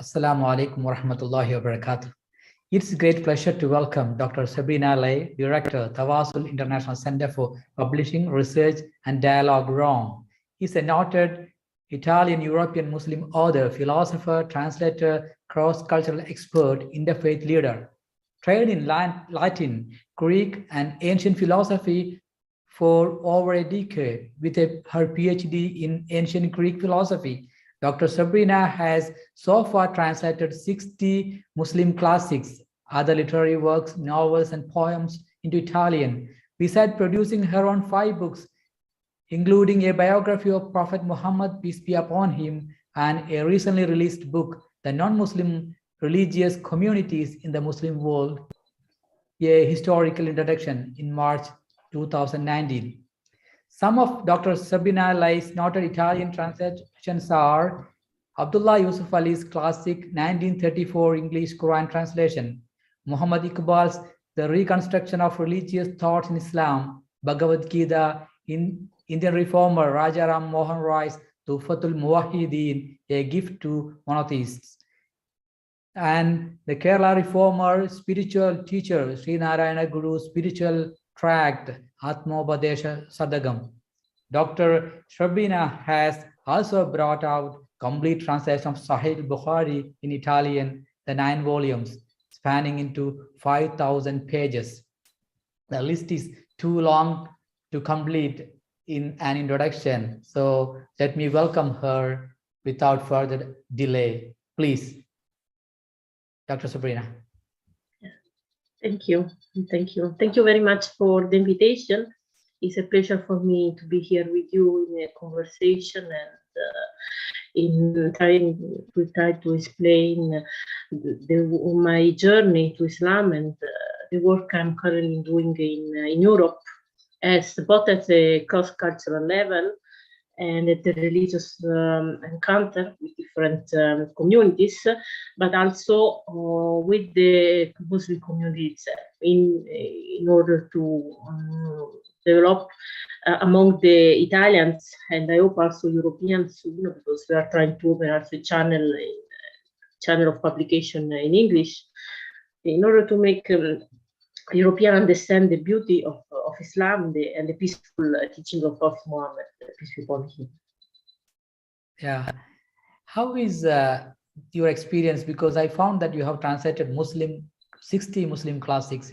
Assalamu alaikum wa rahmatullahi wa barakatuh. It's a great pleasure to welcome Dr. Sabrina Lei, Director, Tawasul International Center for Publishing, Research and Dialogue, Rome. He's a noted Italian European Muslim author, philosopher, translator, cross-cultural expert, interfaith leader. Trained in Latin, Greek, and ancient philosophy for over a decade with her PhD in ancient Greek philosophy. Dr. Sabrina has so far translated 60 Muslim classics, other literary works, novels, and poems into Italian, besides producing her own 5 books, including a biography of Prophet Muhammad, peace be upon him, and a recently released book, The Non-Muslim Religious Communities in the Muslim World, a historical introduction, in March 2019. Some of Dr. Sabrina Lei's noted Italian translations are Abdullah Yusuf Ali's classic 1934 English Quran translation, Muhammad Iqbal's The Reconstruction of Religious Thoughts in Islam, Bhagavad Gita, Indian reformer Raja Ram Mohan Roy's Tuhfatul Muwahhideen, a gift to monotheists, and the Kerala reformer spiritual teacher Sri Narayana Guru's spiritual tract Atmobadesha Sadagam. Dr. Sabrina has also brought out complete translation of Sahih Bukhari in Italian, the 9 volumes, spanning into 5,000 pages. The list is too long to complete in an introduction, so let me welcome her without further delay. Please, Dr. Sabrina. Thank you. Thank you. Thank you very much for the invitation. It's a pleasure for me to be here with you in a conversation and in trying to explain my journey to Islam and the work I'm currently doing in Europe, as both at a cross-cultural level and at the religious encounter with different communities, but also with the Muslim community itself, in order to develop among the Italians, and I hope also Europeans, because we are trying to open also a channel of publication in English, in order to make Europeans understand the beauty of Islam and the peaceful teaching of Prophet Muhammad, peace be upon him. Yeah. How is your experience? Because I found that you have translated 60 Muslim classics,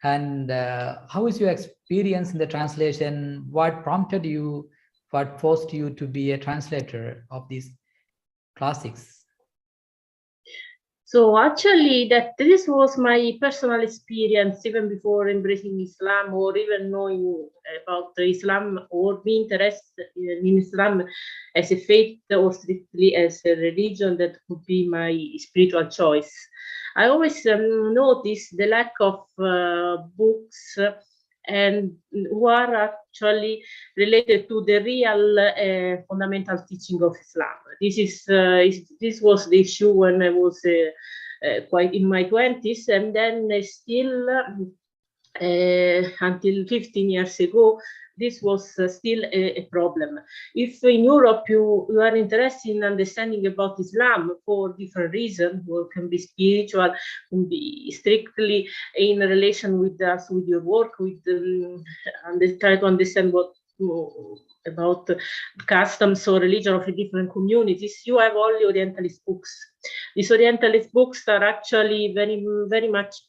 and how is your experience in the translation? What prompted you, what forced you to be a translator of these classics? So actually, this was my personal experience even before embracing Islam, or even knowing about Islam, or being interested in Islam as a faith or strictly as a religion that would be my spiritual choice. I always noticed the lack of books and who are actually related to the real fundamental teaching of Islam. This was the issue when I was quite in my 20s, and then still until 15 years ago, this was still a problem. If in Europe you are interested in understanding about Islam for different reasons, or can be spiritual, can be strictly in relation with us, with your work, and try to understand what about customs or religion of different communities, you have only Orientalist books. These Orientalist books are actually very, very much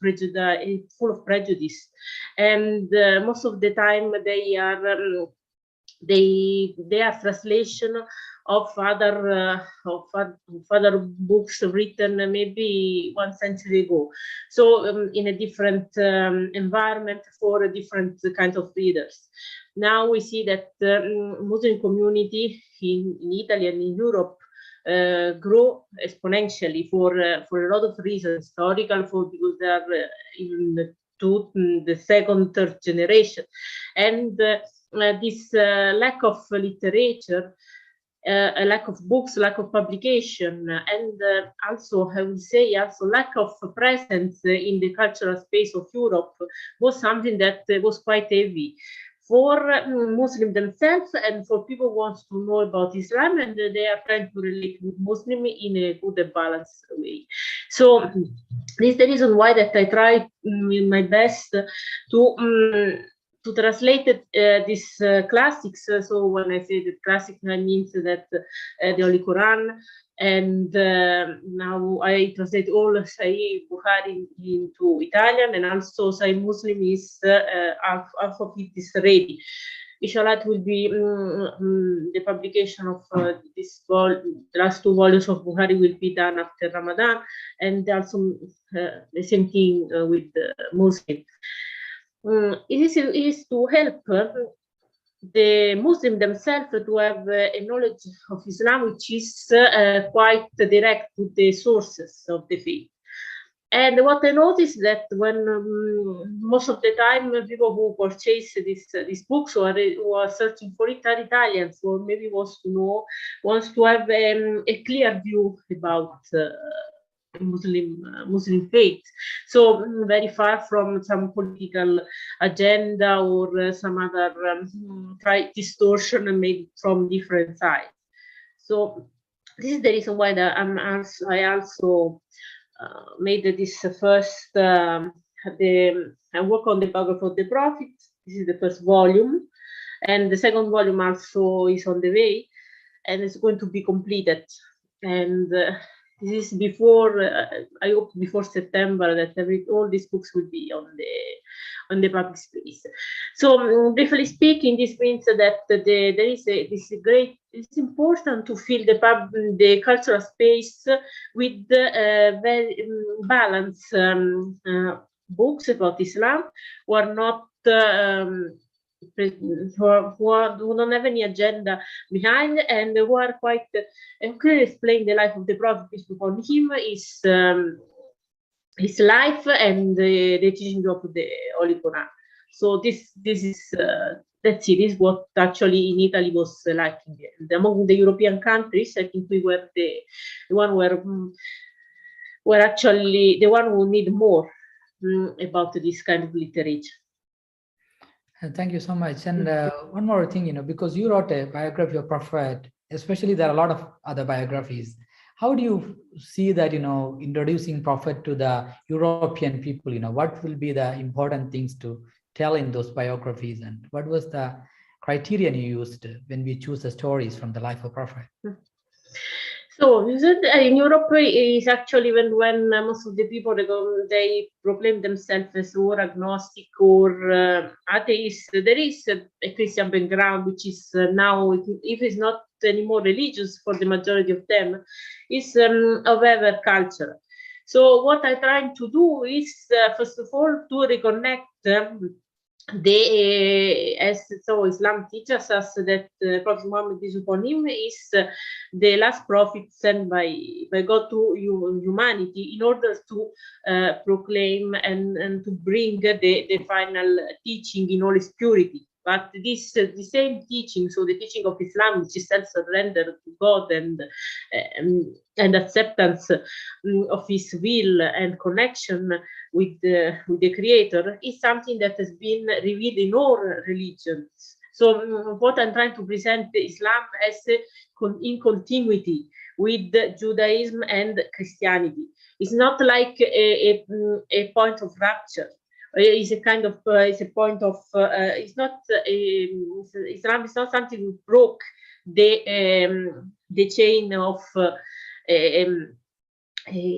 full of prejudice, and most of the time they are translation of other books written maybe 1 century ago. So in a different environment for a different kind of readers. Now we see that Muslim community in Italy and in Europe grow exponentially for a lot of reasons, historical, because they are in the second, third generation, and this lack of literature, a lack of books, lack of publication, and also I would say also lack of presence in the cultural space of Europe was something that was quite heavy for Muslims themselves and for people who want to know about Islam, and they are trying to relate with Muslim in a good and balanced way. So this is the reason why that I try my best to translate these classics. So when I say the classic, I mean that the Holy Quran, and now I translate all Sahih Bukhari into Italian, and also Sahih Muslim is half of it is ready. Inshallah, it will be the publication of the last 2 volumes of Bukhari will be done after Ramadan, and also the same thing with Muslim. It is to help the Muslims themselves to have a knowledge of Islam which is quite direct with the sources of the faith. And what I noticed that when most of the time people who purchase these books or who are searching for it are Italians, or maybe wants to have a clear view about Muslim faith, so very far from some political agenda or some other distortion made from different sides. So this is the reason why I also made this first I work on the biography of the Prophet. This is the first volume, and the second volume also is on the way, and it's going to be completed. And this is before I hope before September that all these books will be on the public space. So briefly speaking, this means that it's important to fill the cultural space with very balanced books about Islam who are not who don't have any agenda behind, and who are quite clearly explain the life of the Prophet, peace be upon him, his life and the teaching of the Holy Quran. So this is that's it. This is what actually in Italy was like. Among the European countries, I think we were the one were actually the one who need more about this kind of literature. Thank you so much. And one more thing, because you wrote a biography of Prophet, especially there are a lot of other biographies. How do you see that, introducing Prophet to the European people, what will be the important things to tell in those biographies, and what was the criterion you used when we choose the stories from the life of Prophet? So in Europe is actually when most of the people they proclaim themselves as or agnostic or atheist. There is a Christian background, which is now, if it's not anymore religious for the majority of them, is however cultural. So what I'm trying to do is first of all to reconnect Islam teaches us that Prophet Muhammad, peace upon him, is the last prophet sent by God to humanity in order to proclaim and to bring the final teaching in all its purity. But this the same teaching, so the teaching of Islam, which is self-surrender to God and acceptance of His will and connection with the Creator, is something that has been revealed in all religions. So what I'm trying to present Islam as in continuity with Judaism and Christianity. It's not like a point of rupture. It's a kind of it's a point of it's not Islam is not something who broke the chain of a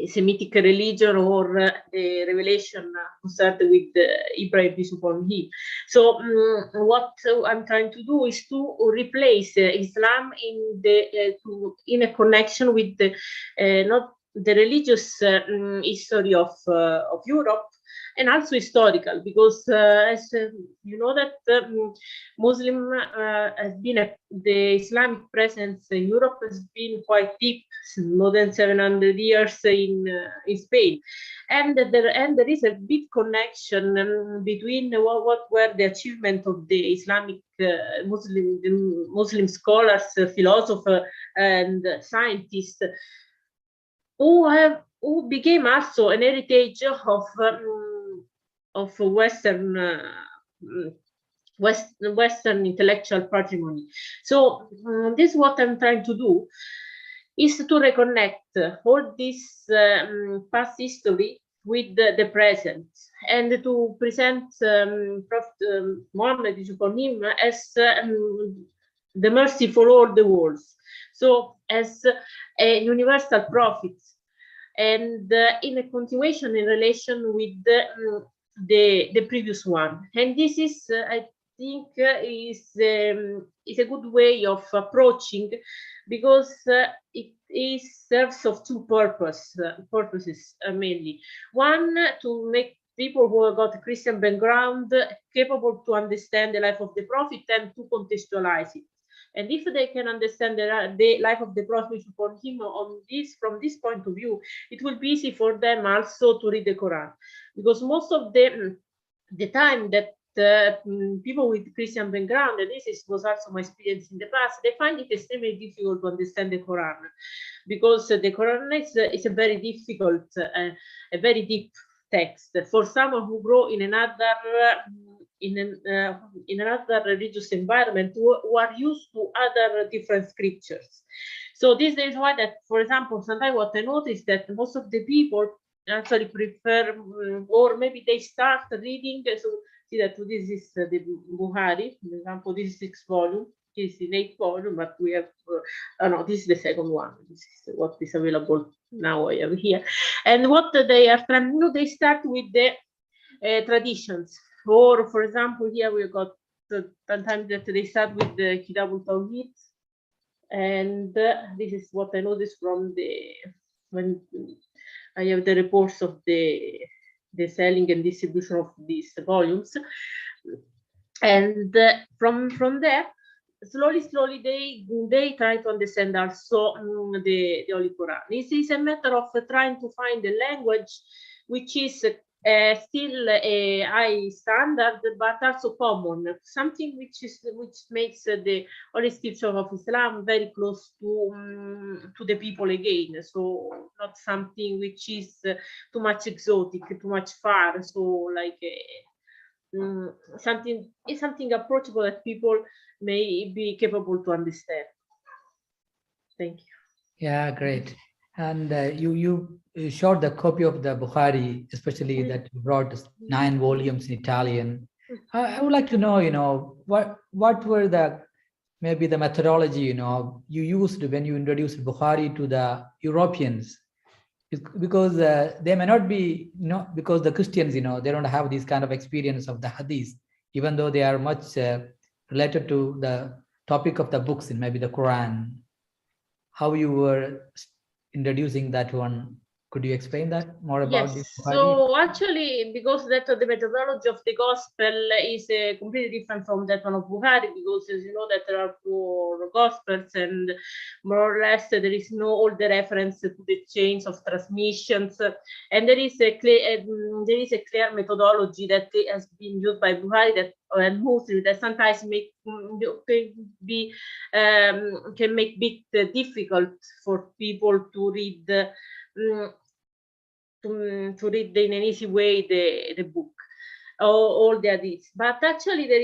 Semitic religion or the revelation concerned with Ibrahim, peace upon him. So what I'm trying to do is to replace Islam in a connection with not the religious history of Europe, and also historical, because as you know that Muslim has been the Islamic presence in Europe has been quite deep, more than 700 years in Spain, and there is a big connection between what were the achievements of the Islamic Muslim scholars, philosophers, and scientists who became also an heritage of Western Western intellectual patrimony. So this is what I'm trying to do, is to reconnect all this past history with the present, and to present Prophet Muhammad upon him as the mercy for all the worlds, so as a universal prophet, and in a continuation in relation with the previous one. And this is, I think, is a good way of approaching, because it serves of two purposes mainly. One, to make people who have got a Christian background capable to understand the life of the Prophet and to contextualize it. And if they can understand the life of the Prophet upon him from this point of view, it will be easy for them also to read the Quran, because most of the time that people with Christian background, and was also my experience in the past, they find it extremely difficult to understand the Quran, because the Quran is a very difficult, a very deep text for someone who grew in another religious environment, who are used to other different scriptures. So this is why that, for example, sometimes what I notice that most of the people actually prefer, or maybe they start reading. So see that this is the Bukhari, for example, this is 6 volume. This is in 8 volume, but we have no, this is the second one. This is what is available now. I have here, and what they are trying to do, they start with the traditions. Or, for example, here we got sometimes that they start with the Kitabul Tawhid, and this is what I noticed from when I have the reports of the selling and distribution of these volumes, and from there, slowly they try to understand also the Holy Quran. This is a matter of trying to find a language which is still a high standard, but also common, something which makes the Holy Scripture of Islam very close to the people again. So not something which is too much exotic, too much far. So like something approachable that people may be capable to understand. Thank you. Yeah, great. And you showed the copy of the Bukhari, especially that you brought 9 volumes in Italian. I would like to know, what were maybe the methodology, you used when you introduced Bukhari to the Europeans, because they may not be, because the Christians, they don't have this kind of experience of the Hadith, even though they are much related to the topic of the books in maybe the Quran. How you were introducing that one? Could you explain that more about this? So actually, because that the methodology of the gospel is completely different from that one of Bukhari, because as you know that there are 4 gospels, and more or less there is no all the reference to the chains of transmissions, and there is a clear methodology that has been used by Bukhari and Muslim that sometimes can make it difficult for people to read. To read in an easy way the book, all the hadiths. But actually there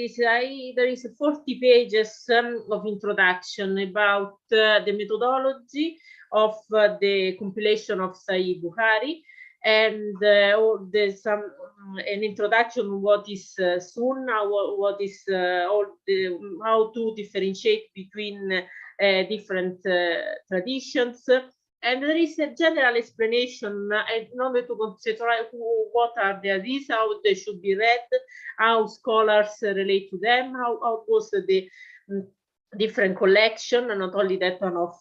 is 40 pages of introduction about the methodology of the compilation of Sahih Bukhari, and an introduction on what is Sunnah, what is how to differentiate between different traditions. And there is a general explanation in order to conceptualize what are the hadiths, how they should be read, how scholars relate to them, how was the different collection, and not only that one of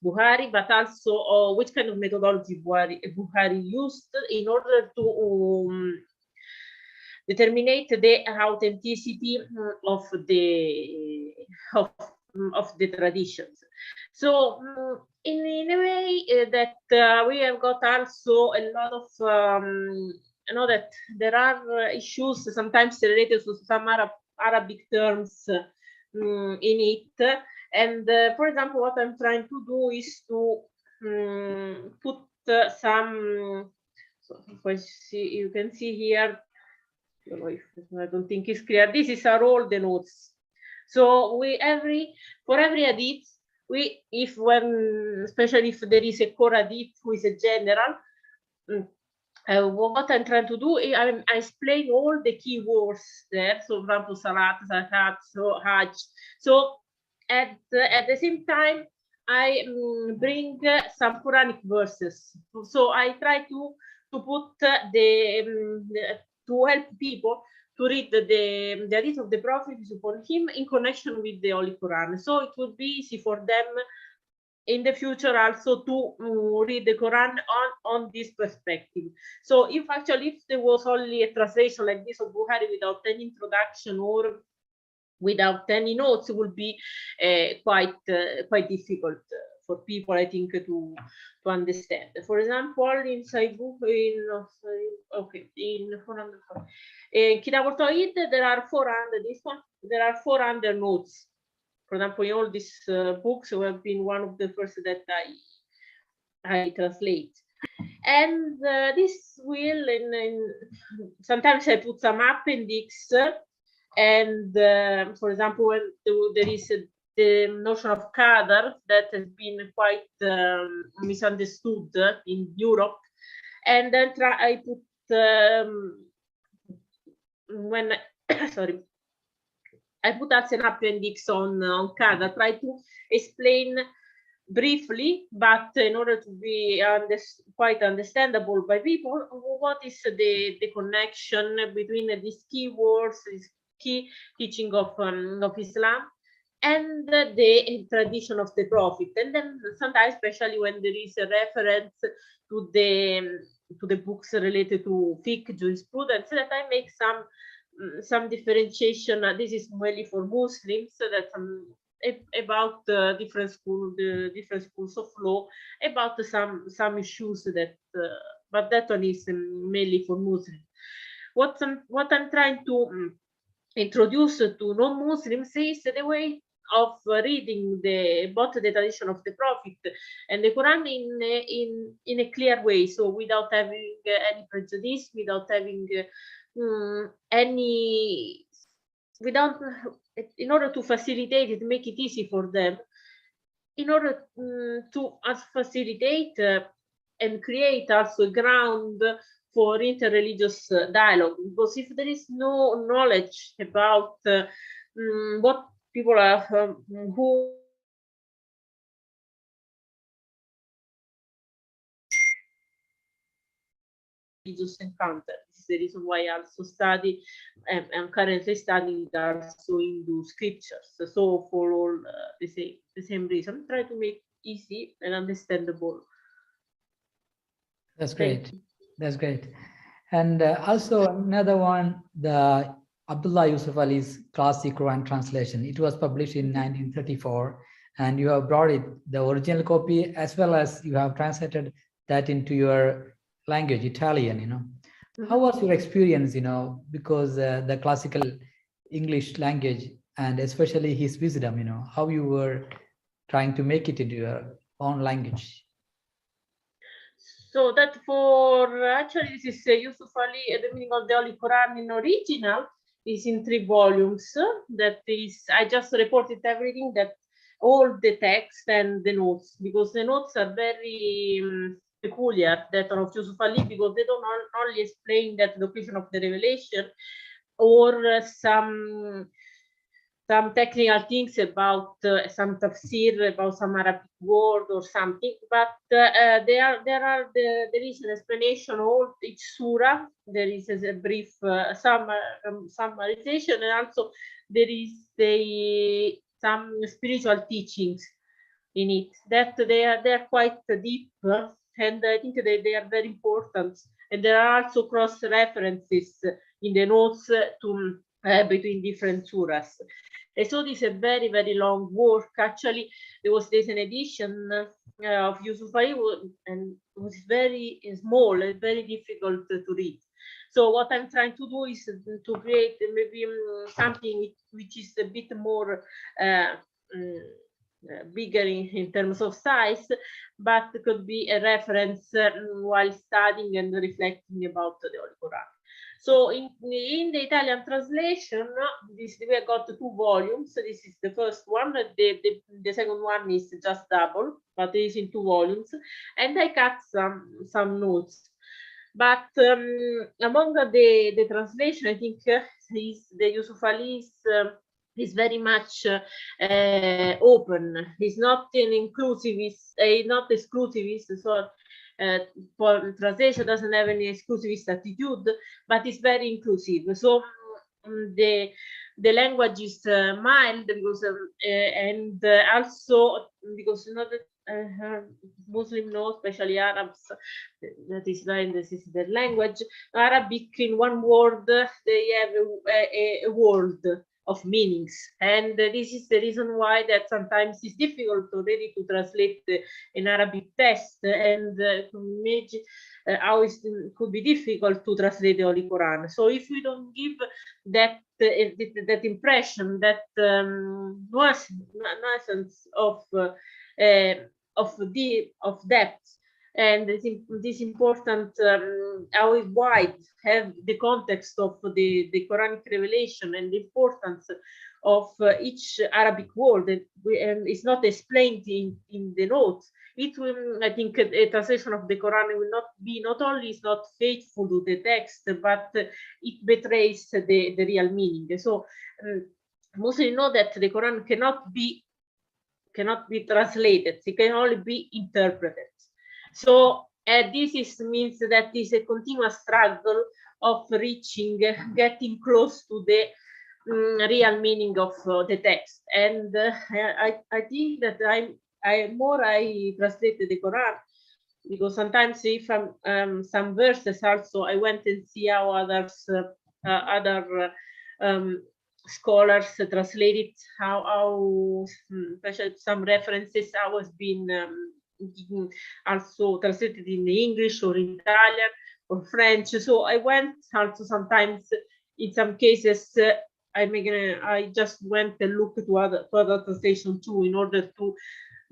Bukhari, but also which kind of methodology Bukhari used in order to determine the authenticity of the traditions. So in a way that we have got also a lot of that there are issues sometimes related to some Arabic terms in it, and for example what I'm trying to do is to put some, so you can see here don't know if I don't think it's clear. These are all the notes. So for every hadith, especially if there is a core hadith who is a general, what I'm trying to do is I explain all the key words there. So, for example, salat, zakat, so hajj. So, at the same time, I bring some Quranic verses. So I try to put to help people to read the hadith of the Prophet upon him in connection with the Holy Quran. So it would be easy for them in the future also to read the Quran on this perspective. So if there was only a translation like this of Bukhari without any introduction or without any notes, it would be quite difficult for people, I think, to understand. For example, in Kitab al-Tawhid, there are 400. There are 400 notes. For example, in all these books, who have been one of the first that I translate. And this will, sometimes I put some appendix. And for example, when there is the notion of qadar that has been quite misunderstood in Europe, and then I put I put as an appendix on qadar, try to explain briefly, but in order to be quite understandable by people, what is the connection between these keywords, this key teaching of Islam, and the tradition of the Prophet. And then sometimes, especially when there is a reference to the books related to fiqh, jurisprudence, that I make some differentiation. This is mainly for Muslims, that about different schools of law, about some issues that, but that one is mainly for Muslims. What I'm trying to introduce to non-Muslims is the way of reading both the tradition of the Prophet and the Quran in a clear way, so without having any prejudice, without having in order to facilitate it, make it easy for them, in order to facilitate and create also a ground for interreligious dialogue. Because if there is no knowledge about what people are who religious encounter. This is the reason why I also study, I'm currently studying also Hindu scriptures. So for all the same reason, try to make easy and understandable. That's great. That's great. And also another one, the Abdullah Yusuf Ali's classic Quran translation. It was published in 1934, and you have brought it, the original copy, as well as you have translated that into your language, Italian, How was your experience, because the classical English language and especially his wisdom, how you were trying to make it into your own language? So that actually this is Yusuf Ali, the meaning of the Holy Quran in original is in 3 volumes. That is, I just reported everything, that all the text and the notes, because the notes are very peculiar, that of Yusuf Ali, because they don't only explain that location of the revelation or some technical things about some tafsir, about some Arabic word or something, but there is an explanation of each surah. There is a brief summarization, and also there is some spiritual teachings in it that they are quite deep, and I think they are very important. And there are also cross references in the notes to between different surahs. And so this is a very, very long work. Actually, there's an edition of Yusuf Ali, and it was very small and very difficult to read. So what I'm trying to do is to create maybe something which is a bit more bigger in terms of size, but could be a reference while studying and reflecting about the Holy Quran. So in the Italian translation, we got 2 volumes. This is the first one. The second one is just double, but it is in 2 volumes. And I cut some notes. But among the translation, I think the Yusuf Ali is very much open. He's not an inclusivist, not exclusivist. So for translation doesn't have any exclusivist attitude, but it's very inclusive. So the language is mild because and also because Muslim know, especially Arabs, that is their language. Arabic, in one word, they have a world of meanings, and this is the reason why that sometimes it's difficult already to translate an Arabic text, and to imagine how it could be difficult to translate the Holy Quran. So if we don't give that that impression, that nuisance of depth, and this important how wide have the context of the Quranic revelation and the importance of each Arabic word, and it's not explained in the notes. It will, I think, a translation of the Quran will not only is not faithful to the text, but it betrays the real meaning. So Muslims know that the Quran cannot be translated; it can only be interpreted. So this means that it's a continuous struggle of reaching, getting close to the real meaning of the text. And I think that I translated the Quran, because sometimes if some verses also I went and see how others other scholars translated, how especially some references I was being also translated in English or in Italian or French. So I went also sometimes in some cases I just went and looked to other translation too, in order to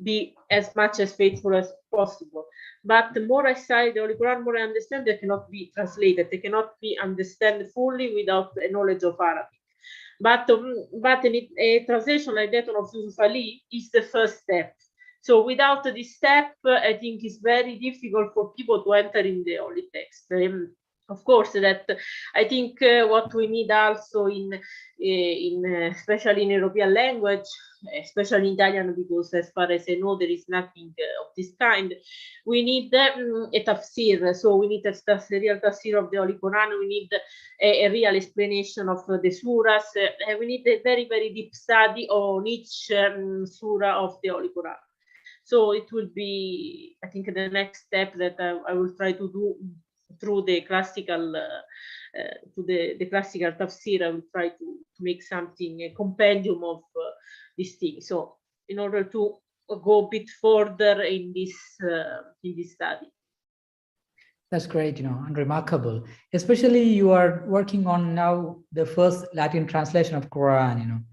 be as much as faithful as possible. But the more I study the Holy Quran, more I understand they cannot be translated. They cannot be understood fully without a knowledge of Arabic. But a translation like that of Yusuf Ali is the first step. So without this step, I think it's very difficult for people to enter in the holy text. Of course, that I think what we need also especially in European language, especially in Italian, because as far as I know there is nothing of this kind. We need a tafsir, so we need a real tafsir of the Holy Quran. We need a real explanation of the surahs. We need a very, very deep study on each surah of the Holy Quran. So it will be, I think, the next step that I will try to do through the classical the classical tafsir. I will try to make something, a compendium of this thing. So in order to go a bit further in this study. That's great, and remarkable. Especially you are working on now the first Latin translation of Quran.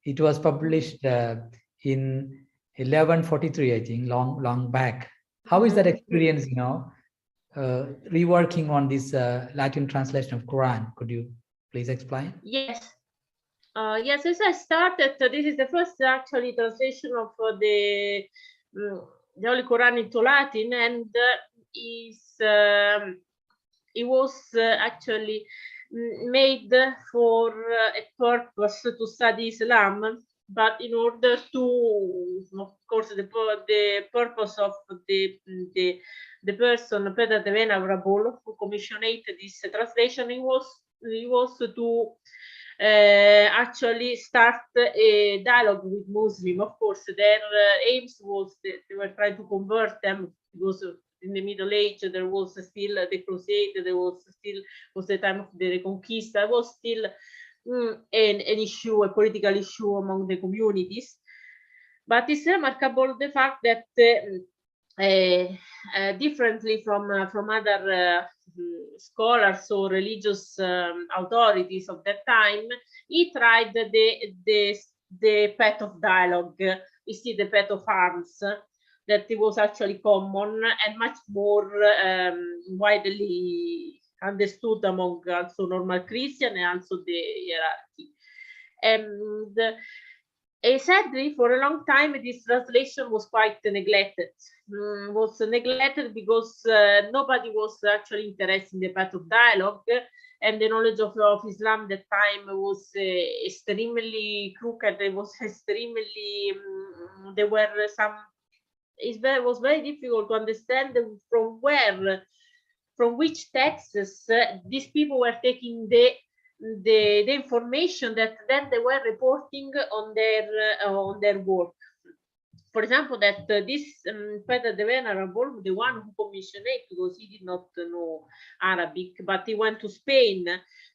It was published in 1143, I think, long back. How is that experience, reworking on this Latin translation of Quran? Could you please explain? Yes. Yes, as I started, this is the first actually translation of the Holy Quran into Latin, and it was actually made for a purpose to study Islam. But in order to, of course, the purpose of the person, Peter the Venerable, who commissioned this translation, it was to actually start a dialogue with Muslims. Of course, their aims was that they were trying to convert them, because in the Middle Age there was still the Crusade, there was the time of the Reconquista, there was still an issue, a political issue among the communities. But it's remarkable the fact that differently from other scholars or religious authorities of that time, he tried the path of dialogue, instead the path of arms, that it was actually common and much more widely understood among also normal Christian and also the hierarchy. And sadly, for a long time, this translation was quite neglected. Was neglected because nobody was actually interested in the path of dialogue, and the knowledge of Islam at that time was extremely crooked. It was extremely, there were some, it was very difficult to understand from which texts these people were taking the information that then they were reporting on their work. For example, that this Peter the Venerable, the one who commissioned it, because he did not know Arabic, but he went to Spain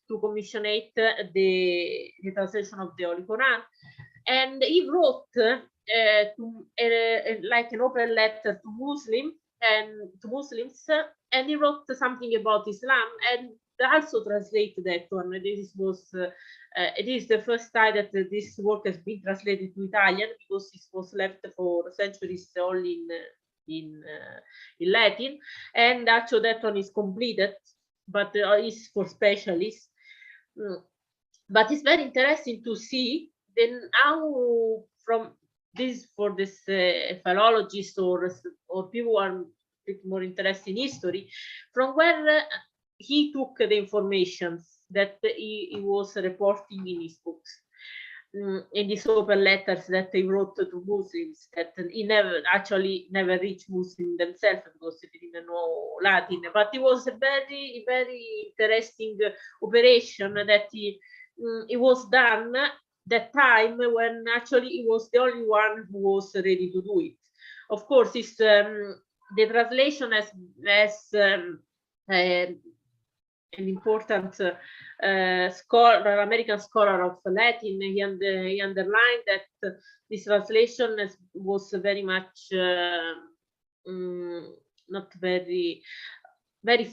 to commission the translation of the Holy Quran, and he wrote like an open letter to Muslims, and he wrote something about Islam and also translated that one. This was it is the first time that this work has been translated to Italian, because it was left for centuries only in Latin, and actually that one is completed, but is for specialists. But it's very interesting to see then how from this, for this philologists or people who are a bit more interested in history, from where he took the information that he was reporting in his books, in these open letters that he wrote to Muslims, that he never reached Muslims themselves because they didn't know Latin. But it was a very, very interesting operation that it was done that time when actually he was the only one who was ready to do it. Of course, it's the translation has an important scholar, American scholar of Latin. He underlined that this translation was very much not very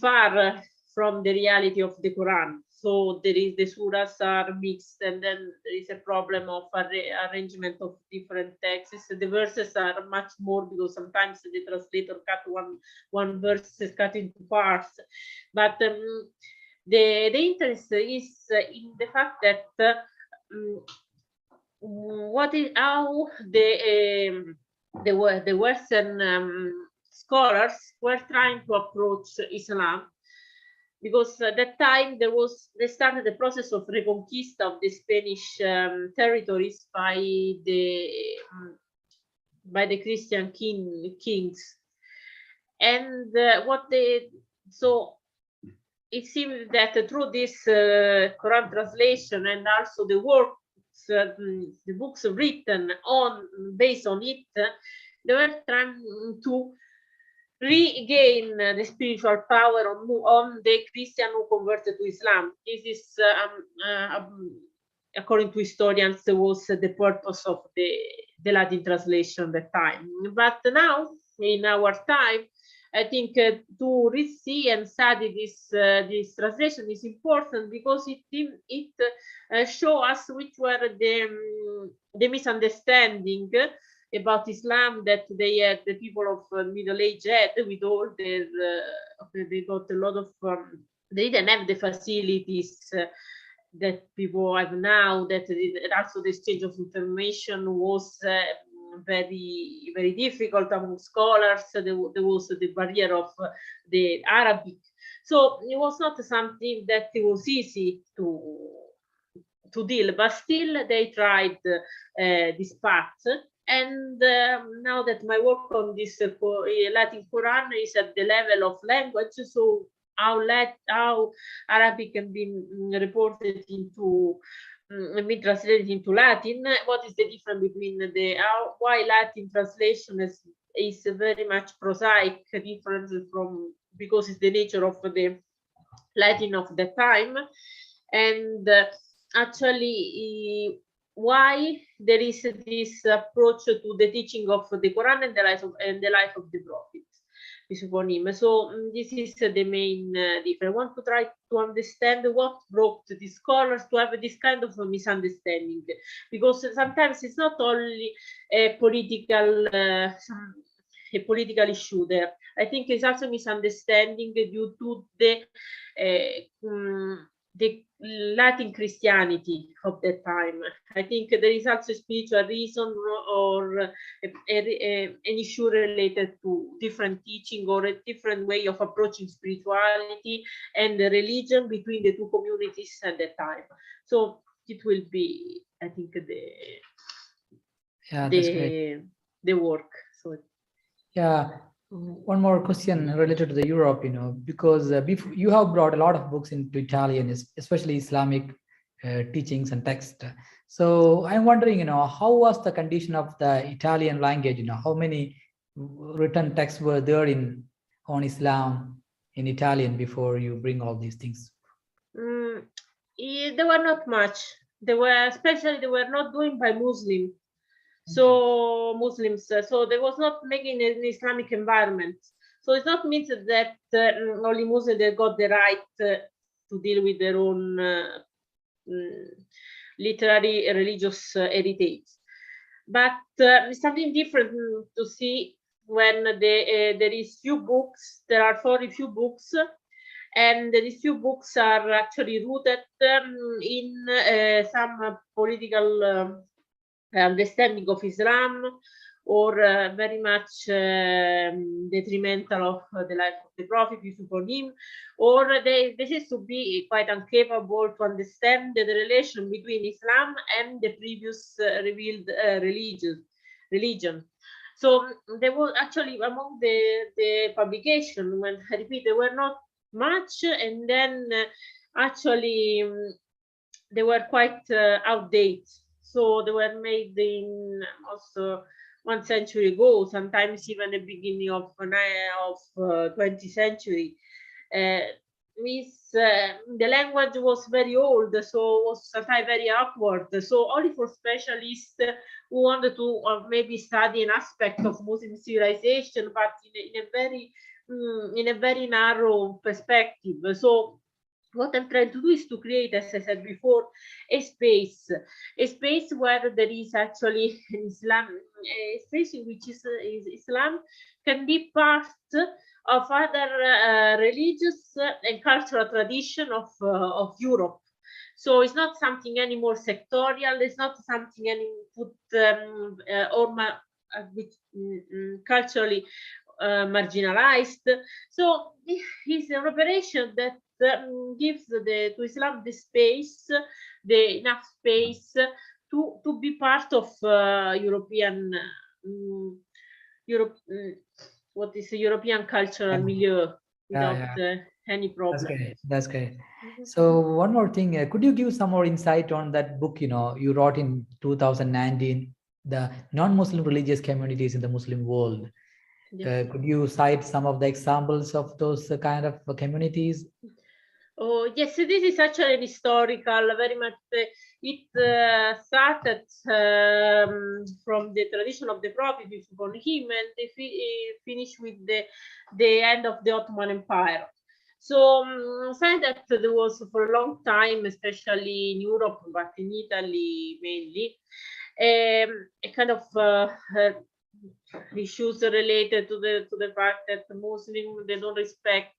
far from the reality of the Quran. So there is, the surahs are mixed, and then there is a problem of arrangement of different texts. The verses are much more, because sometimes the translator cut one verse is cut into parts. But the interest is in the fact that how the Western scholars were trying to approach Islam, because at that time they started the process of reconquista of the Spanish territories by the Christian kings, and so it seemed that through this Quran translation and also the works, the books written based on it, they were trying to regain the spiritual power on the Christian who converted to Islam. This is, according to historians, was the purpose of the Latin translation at that time. But now, in our time, I think to see and study this translation is important, because it shows us which were the misunderstanding about Islam that the people of Middle Age had, with all their they got a lot of they didn't have the facilities that people have now, that also the exchange of information was very, very difficult among scholars. There was the barrier of the Arabic, so it was not something that it was easy to deal, but still they tried this path. And now that my work on this Latin Quran is at the level of language, so how Arabic can be reported into, be translated into Latin, what is the difference between why Latin translation is very much prosaic, different from, because it's the nature of the Latin of the time, and actually why there is this approach to the teaching of the Quran and the life of the Prophet. So this is the main difference. I want to try to understand what brought the scholars to have this kind of misunderstanding, because sometimes it's not only a political a political issue there. I think it's also misunderstanding due to the Latin Christianity of that time. I think there is also a spiritual reason or an issue related to different teaching or a different way of approaching spirituality and the religion between the two communities at that time. So it will be, I think, the work. So yeah. One more question related to the Europe, because before you have brought a lot of books into Italian, especially Islamic teachings and text. So I'm wondering, how was the condition of the Italian language? How many written texts were there on Islam in Italian before you bring all these things? There were not much. They were not doing by Muslims. So Muslims, so there was not making an Islamic environment. So it's not means that only Muslims they got the right to deal with their own literary religious heritage. But it's something different to see when there is few books. There are very few books, and these few books are actually rooted in some political understanding of Islam, or very much detrimental of the life of the Prophet, peace upon him, or they seem to be quite incapable to understand the relation between Islam and the previous revealed religion. So there was actually among the publication, when I repeat, there were not much, and then actually they were quite outdated. So they were made in also 1 century ago, sometimes even the beginning of 20th century. The language was very old, so was sometimes very awkward. So only for specialists who wanted to maybe study an aspect of Muslim civilization, but in a very narrow perspective. So what I'm trying to do is to create, as I said before, a space where there is actually Islam, a space in which Islam can be part of other religious and cultural tradition of Europe. So it's not something any more sectorial. It's not something any culturally marginalized. So it's an operation that gives to Islam the space, enough space to be part of European what is the European cultural milieu without any problem. That's great. So one more thing, could you give some more insight on that book you wrote in 2019, the non-Muslim religious communities in the Muslim world? Could you cite some of the examples of those kind of communities? Oh yes, this is actually an historical, very much. It started from the tradition of the Prophet, peace upon him, and they finished with the end of the Ottoman Empire. So find that there was for a long time, especially in Europe, but in Italy mainly, a kind of issues related to the fact that the Muslims they don't respect.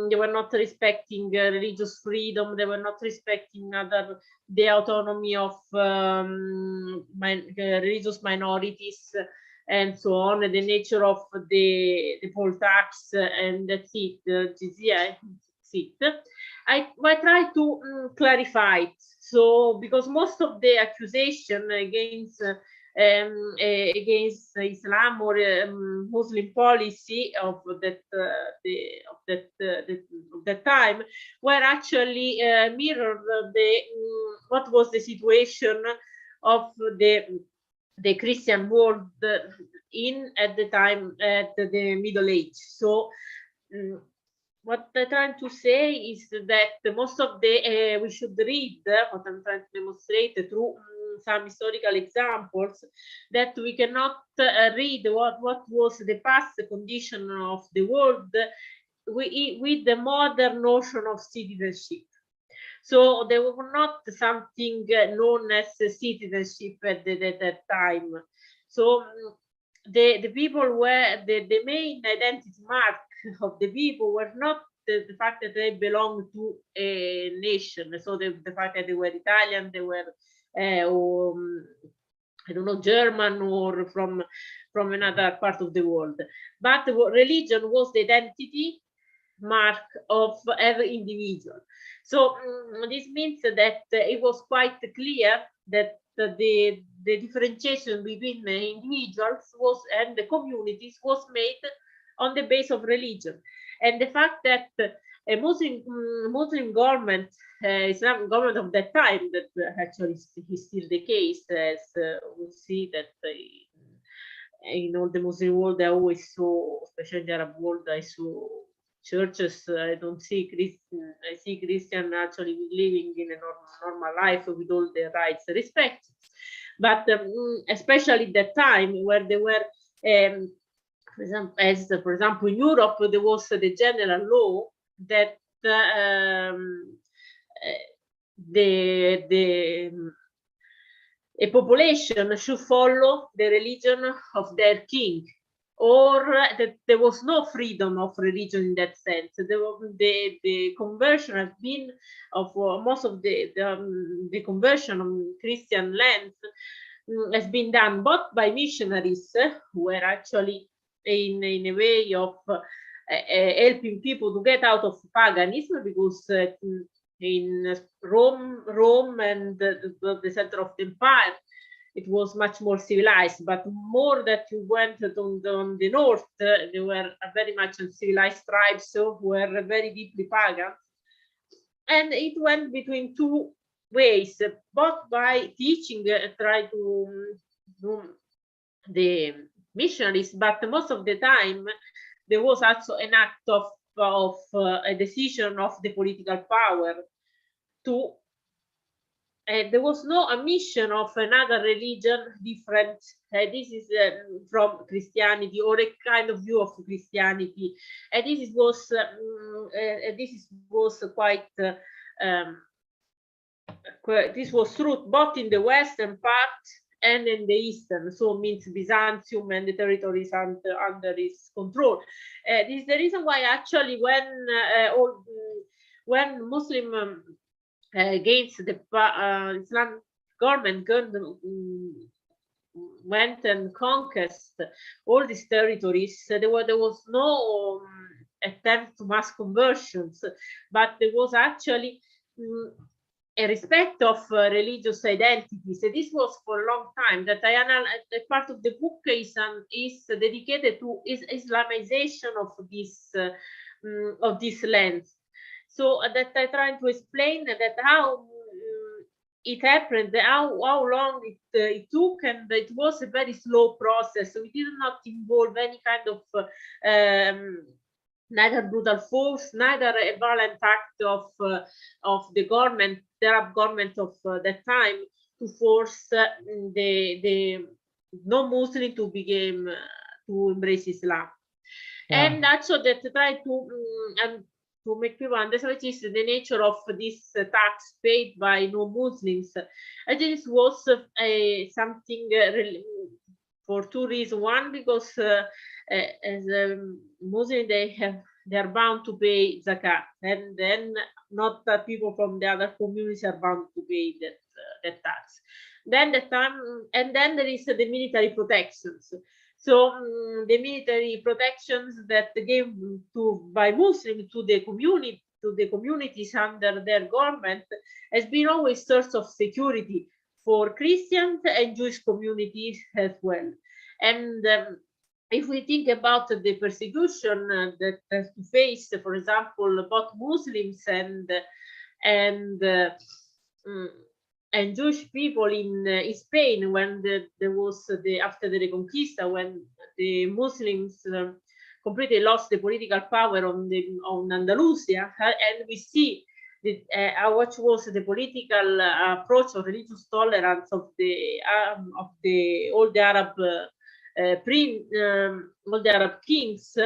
They were not respecting religious freedom. They were not respecting the autonomy of religious minorities and so on. The nature of the poll tax and that's it. The jizya, that's it. I try to clarify it. So because most of the accusation against Islam or Muslim policy of that time were actually mirrored what was the situation of the Christian world at the time at the Middle Age. So what I'm trying to say is that most of we should read what I'm trying to demonstrate through some historical examples, that we cannot read what was the past condition of the world with the modern notion of citizenship. So there was not something known as citizenship at that time. So the people were the main identity mark of the people were not the fact that they belong to a nation. So the fact that they were Italian, they were I don't know, German or from another part of the world. But religion was the identity mark of every individual. So this means that it was quite clear that the differentiation between individuals was and the communities was made on the base of religion. And the fact that a Muslim government, Islamic government of that time, that actually is still the case, as we see that in all the Muslim world, I always saw, especially in the Arab world, I saw churches. I don't see Christian. I see Christian actually living in a normal life with all the rights respected. But especially that time where they were, for example, in Europe, there was the general law that a population should follow the religion of their king, or that there was no freedom of religion in that sense. The conversion has been of most of the conversion on Christian lands has been done both by missionaries who were actually in a way of helping people to get out of paganism, because in Rome and the center of the empire, it was much more civilized. But more that you went on the north, they were very much uncivilized tribes, so who were very deeply pagan. And it went between two ways, both by teaching, try to do the missionaries, but most of the time there was also an act of a decision of the political power to there was no admission of another religion different. This is from Christianity, or a kind of view of Christianity, and this was quite. This was true both in the western part and in the eastern, so means Byzantium and the territories under its control. This is the reason why actually when Muslim against the Islamic government went and conquered all these territories, there was no attempt to mass conversions, but there was actually a respect of religious identities. So this was for a long time. That part of the book is dedicated to Islamization of this land. So that I try to explain that how it happened, how long it took, and it was a very slow process. So it did not involve any kind of neither brutal force, neither a violent act of the government, the Arab government of that time, to force the non-Muslim to embrace Islam. Yeah. And also that try to make people understand what is the nature of this tax paid by non-Muslims. And this was something for two reasons. One, because as a Muslim, they are bound to pay zakat, and then not that people from the other communities are bound to pay that tax. Then and then there is the military protections. So the military protections that gave by Muslims to the communities under their government has been always source of security for Christians and Jewish communities as well. And if we think about the persecution that has to face, for example, both Muslims and Jewish people in Spain, when there was after the Reconquista, when the Muslims completely lost the political power on Andalusia, and we see what was the political approach of religious tolerance of all the Arab kings.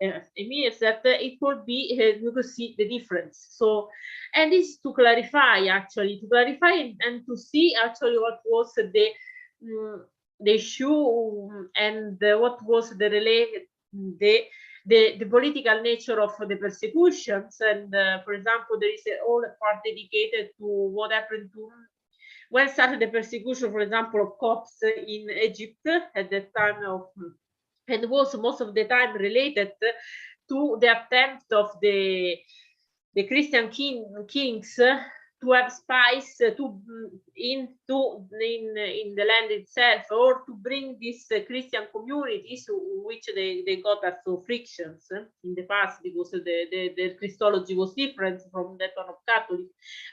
It means that it could be, you could see the difference. So, and this is to clarify and to see actually what was the issue and what was the political nature of the persecutions. And for example, there is a whole part dedicated to what happened to when started the persecution, for example, of Copts in Egypt at the time of, and was most of the time related to the attempt of the Christian kings to have spies in the land itself, or to bring these Christian communities, which they got as frictions in the past, because the Christology was different from that one of Catholic.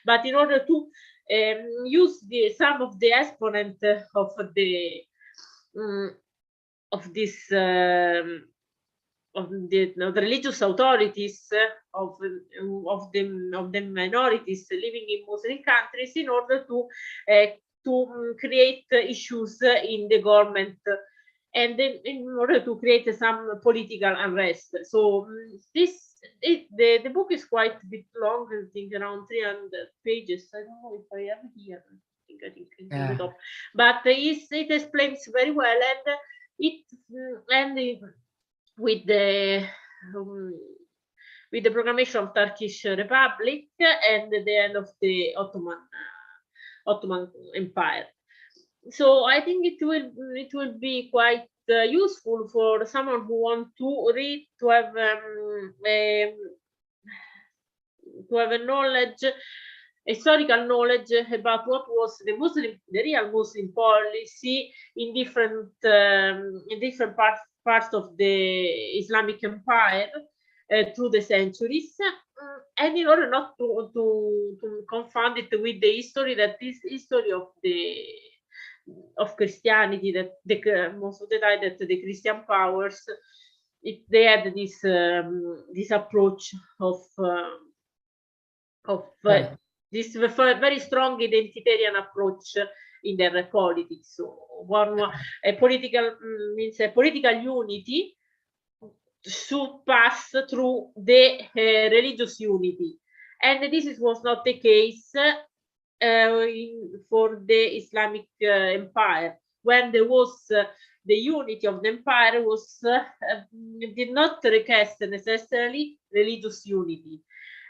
But in order to use some of the exponent of this of the religious authorities of the minorities living in Muslim countries, in order to create issues in the government, and then in order to create some political unrest. So the book is quite a bit long, I think around 300 pages. I don't know if I have it here. I think yeah. But it explains very well, and with the proclamation of Turkish Republic and the end of the Ottoman Empire. So I think it will be quite useful for someone who wants to read, to have a knowledge, historical knowledge about what was the real Muslim policy in different parts of the Islamic Empire through the centuries, and in order not to confound it with the history, that this history of Christianity, that most of the time that the Christian powers, they had this approach of this very strong identitarian approach in their politics. So a political unity should pass through the religious unity, and this was not the case for the Islamic Empire. When there was the unity of the empire, did not request necessarily religious unity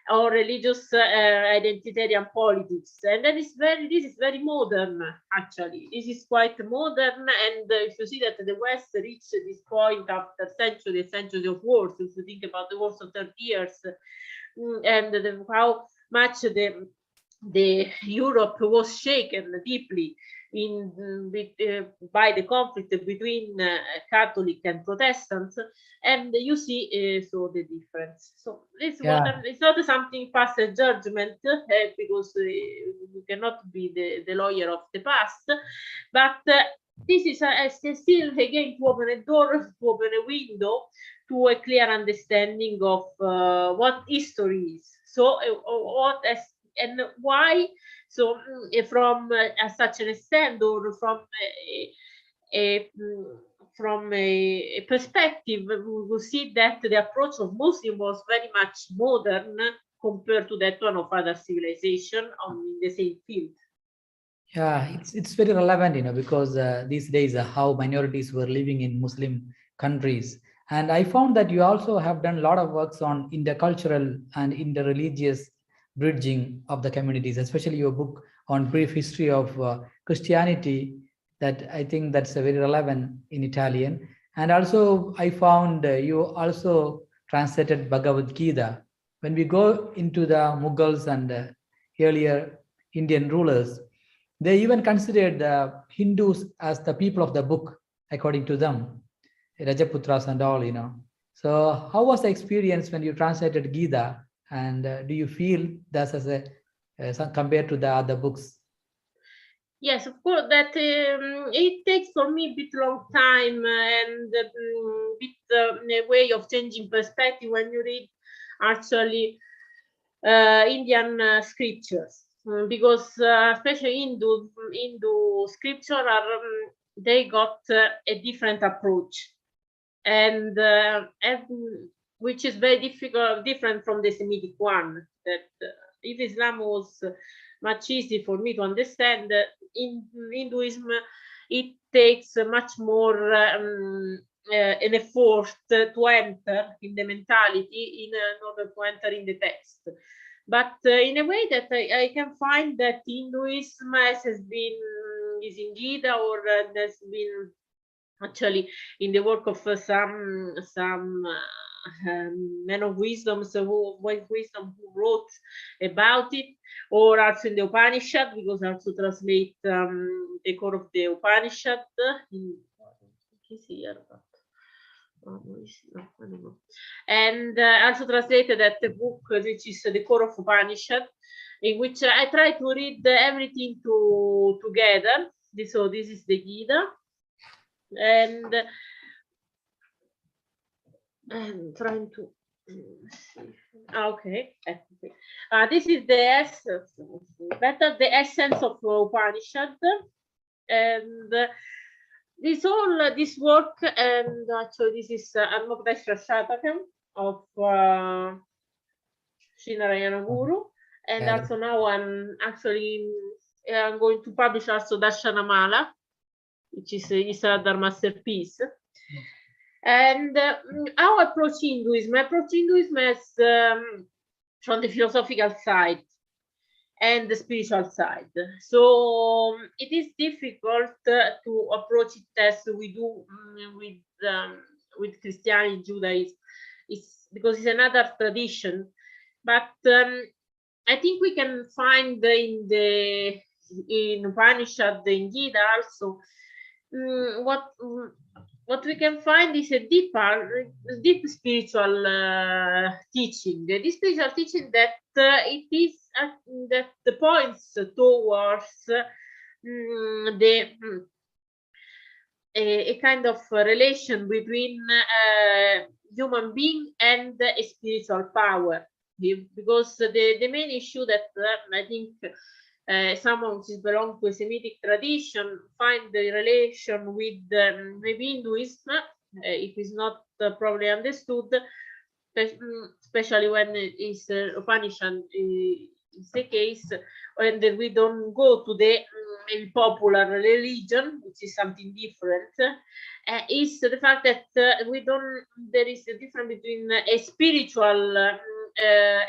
or religious identitarian politics, and this is very modern. Actually, this is quite modern, and if you see that the West reached this point after centuries of wars, if you think about the wars of 30 years, and how much the Europe was shaken deeply by the conflict between Catholic and Protestants, and you see so the difference. So it's not something past a judgment, because you cannot be the lawyer of the past, but this is still again to open a door, to open a window to a clear understanding of what history is. So and why. So from such an extent, or from a perspective, we will see that the approach of Muslim was very much modern compared to that one of other civilization in the same field. Yeah, it's very relevant, because these days how minorities were living in Muslim countries. And I found that you also have done a lot of works on intercultural and interreligious bridging of the communities, especially your book on brief history of Christianity, that I think that's very relevant in Italian. And also I found you also translated Bhagavad Gita. When we go into the Mughals and earlier Indian rulers, they even considered the Hindus as the people of the book, according to them, Rajaputras and all, So how was the experience when you translated Gita? And do you feel that's as compared to the other books? Yes, of course, that it takes for me a bit long time and a way of changing perspective when you read actually Indian scriptures, because especially Hindu scripture they got a different approach, and which is very different from the Semitic one. That if Islam was much easier for me to understand, in Hinduism it takes much more an effort to enter in the mentality in order to enter in the text. But in a way that I can find that Hinduism has been is in Gita, or there's been actually in the work of some men of wisdom, who wrote about it, or also in the Upanishad, because I also translate the core of the Upanishad and also translated that the book, which is the core of Upanishad, in which I try to read everything together. So this is the Gita, and I'm trying to see. Okay, this is the essence, the essence of Upanishad, and this work, and actually this is Anmokdeshra Shatakam of Srinarayana Guru, and also now I'm going to publish also Darshanamala, which is another masterpiece. And how I approach Hinduism? I approach Hinduism as from the philosophical side and the spiritual side. So it is difficult to approach it as we do with Christianity, Judaism. It's because it's another tradition. But I think we can find in Upanishad, in Gita also, what we can find is a deep spiritual teaching. This spiritual teaching that it is that points towards a kind of relation between human being and a spiritual power. Because the main issue that I think someone who belongs to a Semitic tradition find the relation with maybe Hinduism, it is not probably understood, especially when it is Upanishad is the case, and we don't go to the maybe popular religion, which is something different, is the fact that there is a difference between a spiritual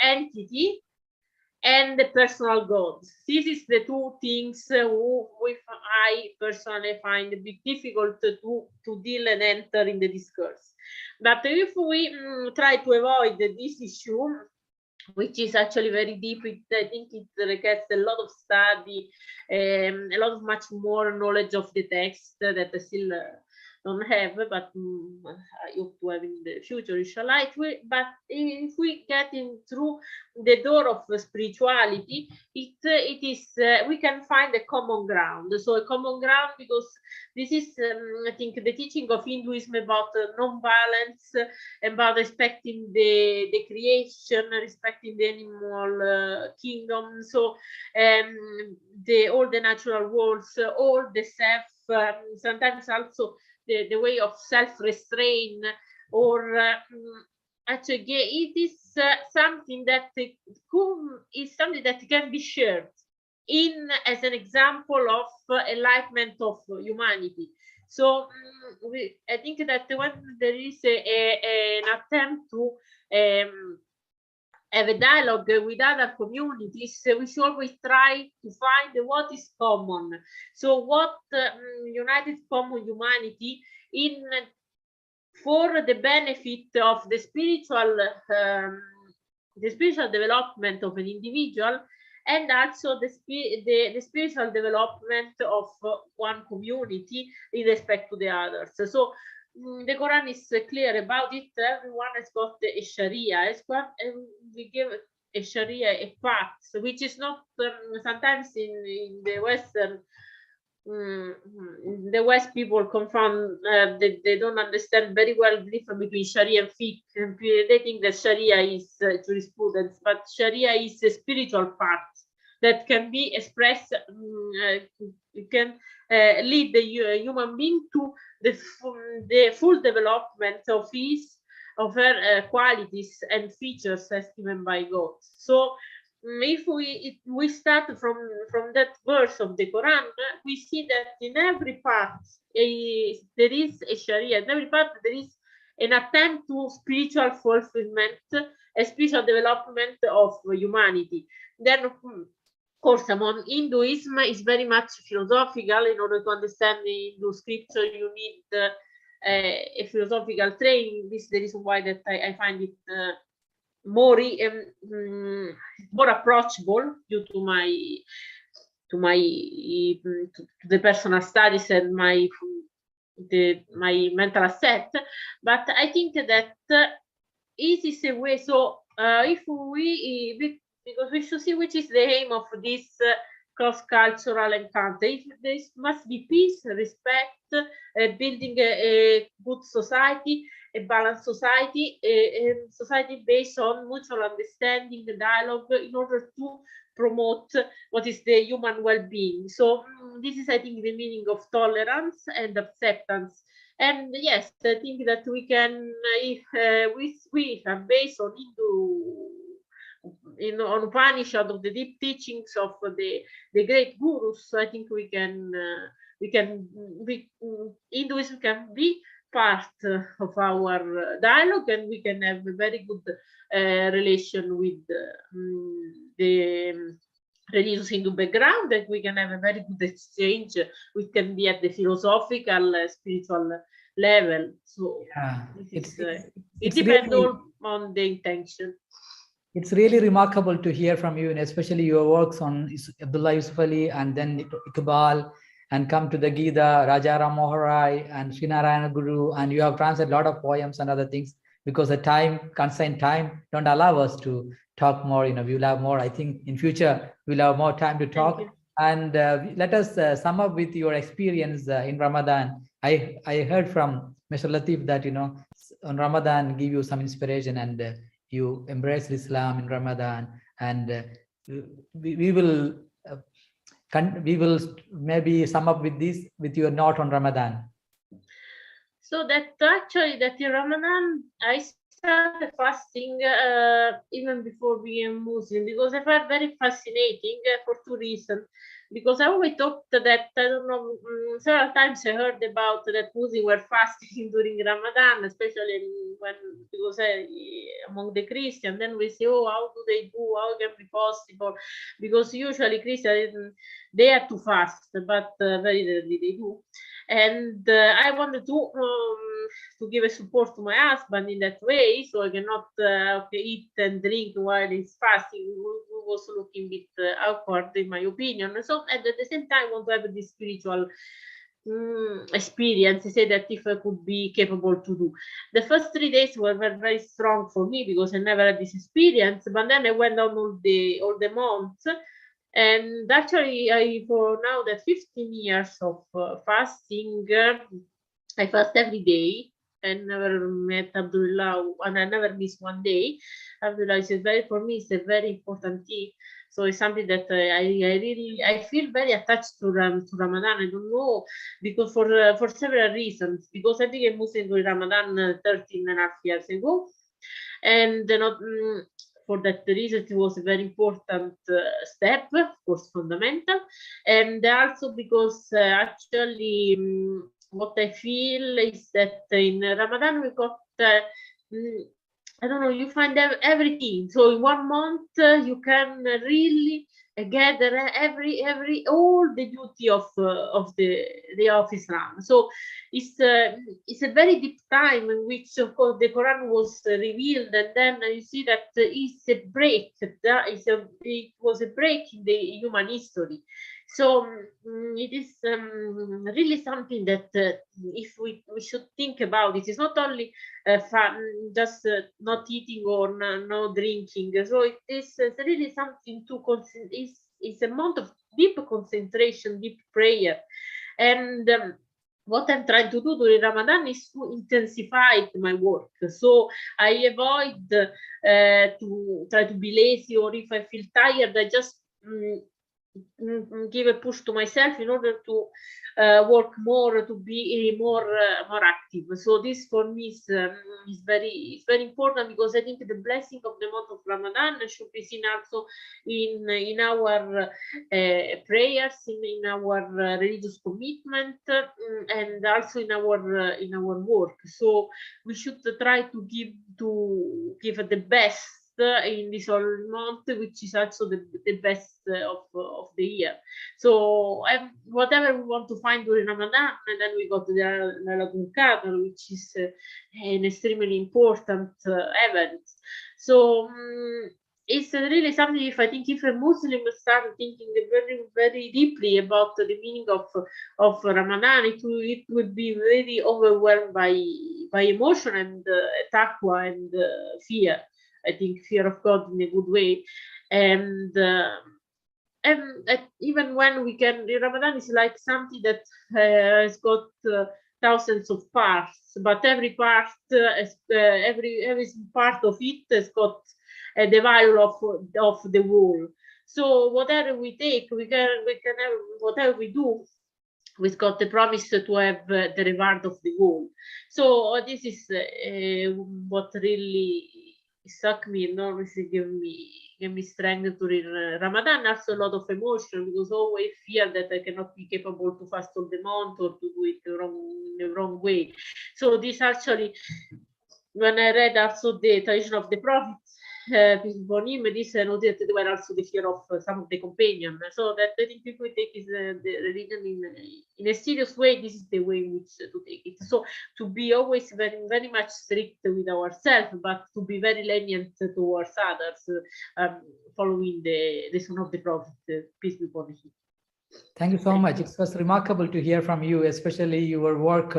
entity and the personal God. This is the two things I personally find a bit difficult to deal and enter in the discourse. But if we try to avoid this issue, which is actually very deep, I think it requires a lot of study, a lot of much more knowledge of the text that I still don't have, but I hope to have in the future, inshallah. But if we get in through the door of spirituality, it is we can find a common ground. So a common ground, because this is I think the teaching of Hinduism about non-violence, about respecting the creation, respecting the animal kingdom. So all the natural worlds, all the self, sometimes also the way of self-restraint, or actually it is something that can be shared as an example of enlightenment of humanity. So I think that when there is an attempt to have a dialogue with other communities, we should always try to find what is common. So what united common humanity for the benefit of the spiritual development of an individual, and also the spiritual development of one community in respect to the others. So the Quran is clear about it. Everyone has got a Sharia, we give a Sharia a path, which is not sometimes in the Western. The West people confound, they don't understand very well the difference between Sharia and fiqh. They think that Sharia is jurisprudence, but Sharia is a spiritual part that can be expressed, can lead the human being to the full development of her qualities and features as given by God. So if we start from that verse of the Quran, we see that in every part there is a Sharia. In every part there is an attempt to spiritual fulfillment, a spiritual development of humanity. Then, of course, among Hinduism is very much philosophical. In order to understand the Hindu scripture, you need a philosophical training. This is the reason why that I find it more approachable due to the personal studies and my mental asset. But I think that it is a way. So if because we should see which is the aim of this cross-cultural encounter. If there must be peace, respect, building a good society, a balanced society, a society based on mutual understanding, the dialogue, in order to promote what is the human well-being. So this is, I think, the meaning of tolerance and acceptance. And yes, I think that we can, if we are based on on Upanishad, of the deep teachings of the great gurus, I think Hinduism can be part of our dialogue, and we can have a very good relation with the religious Hindu background, that we can have a very good exchange. We can be at the philosophical, spiritual level. So yeah, it depends really, all on the intention. It's really remarkable to hear from you, and especially your works on Abdullah Yusuf Ali and then Iqbal, and come to the Gita, Raja Ram Mohan Rai and Srinarayana Guru, and you have translated a lot of poems and other things, because the constrained time don't allow us to talk more. We'll have more, I think in future we'll have more time to talk. And let us sum up with your experience in Ramadan. I heard from Mr. Latif that on Ramadan give you some inspiration, and you embrace Islam in Ramadan, and we will maybe sum up with this, with your note on Ramadan. So that actually, that in Ramadan I started fasting even before being a Muslim, because I found very fascinating for two reasons. Because I always thought that, I don't know, several times I heard about that Muslims were fasting during Ramadan, especially because among the Christians. Then we say, oh, how do they do? How can it be possible? Because usually Christians, they have to fast, but very rarely they do. And I wanted to give a support to my husband in that way, so I cannot eat and drink while he's fasting. It was looking a bit awkward, in my opinion. So at the same time, I want to have this spiritual experience. I say that if I could be capable to do. The first 3 days were very, very strong for me, because I never had this experience. But then I went on all the months. And actually, for now that 15 years of fasting, I fast every day. I never met Abdullah, and I never miss one day. Abdullah is for me, it's a very important thing. So it's something that I feel very attached to Ramadan. I don't know, because for several reasons. Because I became Muslim during Ramadan 13 and a half years ago, and not. For that reason, it was a very important step, of course, fundamental, and also because actually what I feel is that in Ramadan we got, I don't know, you find everything. So in 1 month you can really gather all the duty of Islam. So it's a very deep time in which, of course, the Quran was revealed, and then you see that it's a break. It was a break in the human history. So it is really something that if we should think about it. It's not only just not eating or no drinking. So it is really something to consider. It's a month of deep concentration, deep prayer. And what I'm trying to do during Ramadan is to intensify my work. So I avoid to try to be lazy, or if I feel tired, I just give a push to myself in order to work more, to be more active. So this for me is very important, because I think the blessing of the month of Ramadan should be seen also in our prayers, in our religious commitment, and also in our work. So we should try to give the best in this whole month, which is also the best of the year. So whatever we want to find during Ramadan, and then we got the Laylatul Qadr, which is an extremely important event. So it's really something, if I think if a Muslim start thinking very, very deeply about the meaning of Ramadan, it would be really overwhelmed by emotion and taqwa and fear. I think fear of God in a good way. And even when we can, Ramadan is like something that has got thousands of parts, but every part, every part of it has got the value of the whole. So whatever we take, we can have, whatever we do, we've got the promise to have the reward of the whole. So this is what really struck me enormously, gave me strength during Ramadan. Also a lot of emotion, because always fear that I cannot be capable to fast all the month or to do it in the wrong way. So this actually, when I read also the tradition of the prophets, peace be upon him, this noted that there were also the fear of some of the companions. So that I think people take the religion in a serious way. This is the way in which to take it. So to be always very, very much strict with ourselves, but to be very lenient towards others, following the son of the prophet, peace be upon him. Thank you so much. It was remarkable to hear from you, especially your work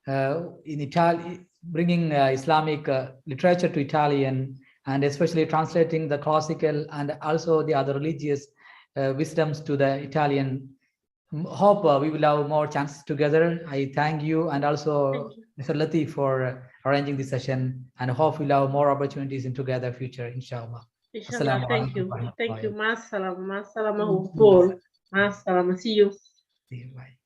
in Italy, bringing Islamic literature to Italian, and especially translating the classical and also the other religious wisdoms to the Italian. Hope we will have more chances together. I thank you, and also Mr. Latif for arranging this session, and hope we'll have more opportunities in together future, inshallah. Inshallah, thank you. Thank you. Ma salama, ma salama, see you. Bye.